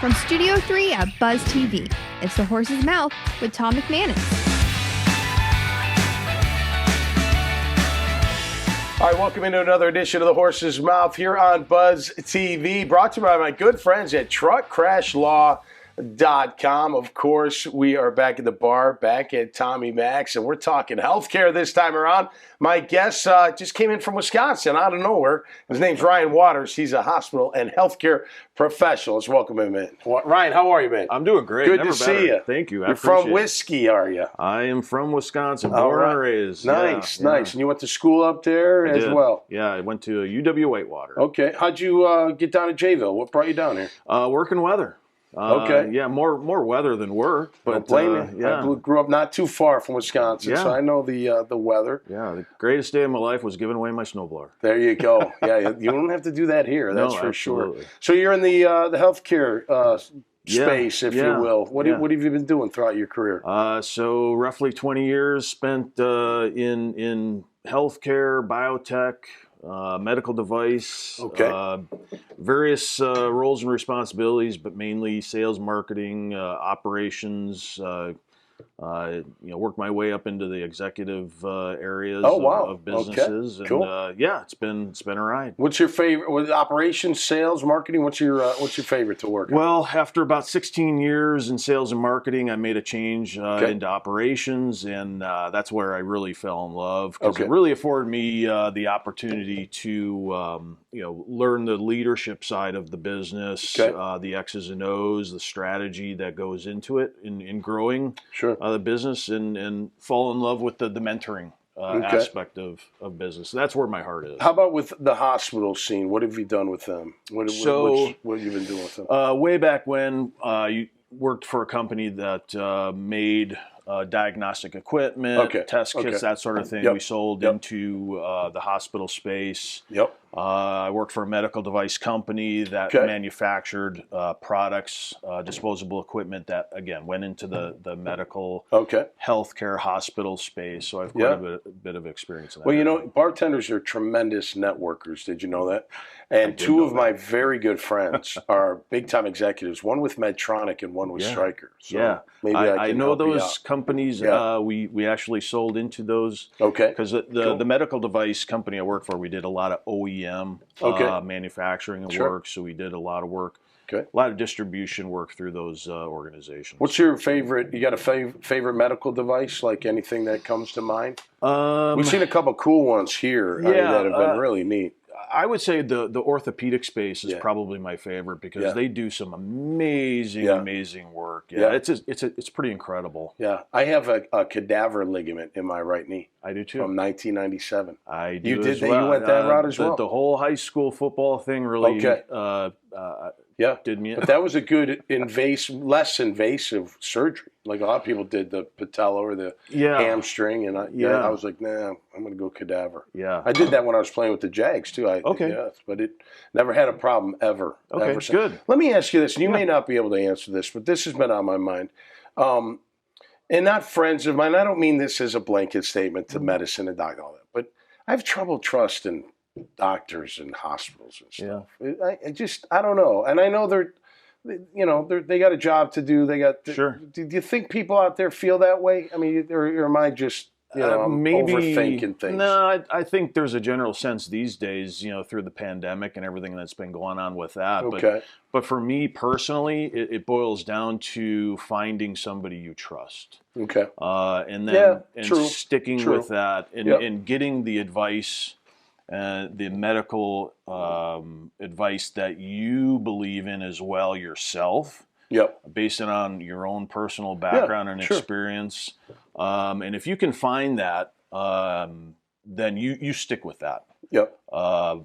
From Studio 3 at Buzz TV, it's The Horse's Mouth with Tom McManus. All right, welcome into another edition of The Horse's Mouth here on Buzz TV, brought to you by my good friends at TruckCrashLaw.com. Of course, we are back at the bar, back at Tommy Mac's, and we're talking healthcare this time around. My guest just came in from Wisconsin out of nowhere. His name's Ryan Waters. He's a hospital and healthcare professional. Let's welcome him in. Ryan, how are you, man? I'm doing great. Good Never to better. see you. Thank you. You're from Whiskey, are you? I am from Wisconsin, All born right. and raised. Nice, Yeah. nice. And you went to school up there as well? Yeah, I went to UW Whitewater. Okay. How'd you get down to Jayville? What brought you down here? Working weather. Okay. Yeah, more weather than work. But Don't blame you. yeah. I grew up not too far from Wisconsin, Yeah. so I know the weather. Yeah, the greatest day of my life was giving away my snowblower. There you go. Yeah, you don't have to do that here. That's No, for absolutely. sure. So you're in the healthcare space, if you yeah, will. What yeah. what have you been doing throughout your career? So roughly 20 years spent in healthcare, biotech, medical device, various roles and responsibilities, but mainly sales, marketing, operations. Worked my way up into the executive areas of businesses. Okay. Cool. And it's been a ride. What's your favorite? With operations, sales, marketing? What's your favorite to work on? Well, after about 16 years in sales and marketing, I made a change into operations, and that's where I really fell in love because it really afforded me the opportunity to learn the leadership side of the business, the X's and O's, the strategy that goes into it in growing the business, and fall in love with the mentoring aspect of business. So that's where my heart is. How about with the hospital scene? What have you done with them? What have you been doing with them? Way back when, you worked for a company that made diagnostic equipment, test kits, that sort of thing. We sold into the hospital space. I worked for a medical device company that manufactured products, disposable equipment that, again, went into the medical healthcare hospital space. So I have quite a bit of experience in that. Well, bartenders are tremendous networkers. Did you know that? And two of my very good friends are big-time executives, one with Medtronic and one with Stryker. So maybe I know those companies. We actually sold into those. Because the medical device company I worked for, we did a lot of OEM manufacturing and work. So we did a lot of work. A lot of distribution work through those organizations. What's your favorite? You got a favorite medical device? Like anything that comes to mind? We've seen a couple cool ones here that have been really neat. I would say the orthopedic space is probably my favorite because they do some amazing work. It's pretty incredible. Yeah, I have a cadaver ligament in my right knee. I do too. From 1997. I do. You did as that. well. You went that route as well. The whole high school football thing really did me. But that was a good less invasive surgery. Like a lot of people did the patella or the hamstring, and I was like, nah, I'm going to go cadaver. Yeah, I did that when I was playing with the Jags too. But it never had a problem ever. Okay, good. Let me ask you this, and you may not be able to answer this, but this has been on my mind. And not friends of mine. I don't mean this as a blanket statement to medicine and doctor, all that, but I have trouble trusting doctors and hospitals and stuff. I don't know. And I know they got a job to do. They got Do you think people out there feel that way? I mean, or am I just maybe overthinking things? No, I think there's a general sense these days, through the pandemic and everything that's been going on with that. But for me personally, it boils down to finding somebody you trust. And then sticking with that and getting the advice. The medical advice that you believe in as well yourself, based it on your own personal background and experience. And if you can find that, then you stick with that.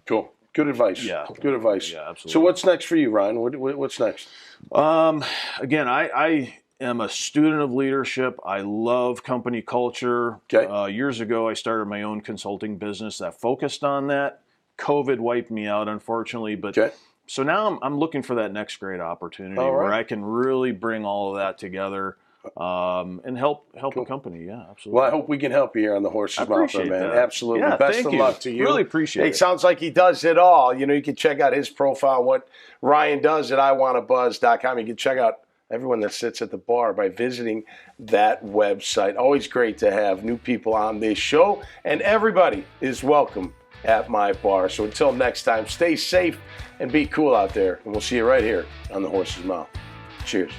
Cool. Good advice. Yeah. Good advice. Yeah, absolutely. So what's next for you, Ryan? What's next? Again, I am a student of leadership. I love company culture. Years ago, I started my own consulting business that focused on that. COVID wiped me out, unfortunately. But so now I'm looking for that next great opportunity where I can really bring all of that together. and help a company. Yeah, absolutely. Well, I hope we can help you here on the Horse's Mouth, man. That. Absolutely. Yeah, Best of luck to you. Really appreciate it. It sounds like he does it all. You know, you can check out his profile, what Ryan does at iwannabuzz.com. You can check out everyone that sits at the bar by visiting that website. Always great to have new people on this show, and everybody is welcome at my bar. So until next time, stay safe and be cool out there, and we'll see you right here on the Horse's Mouth. Cheers.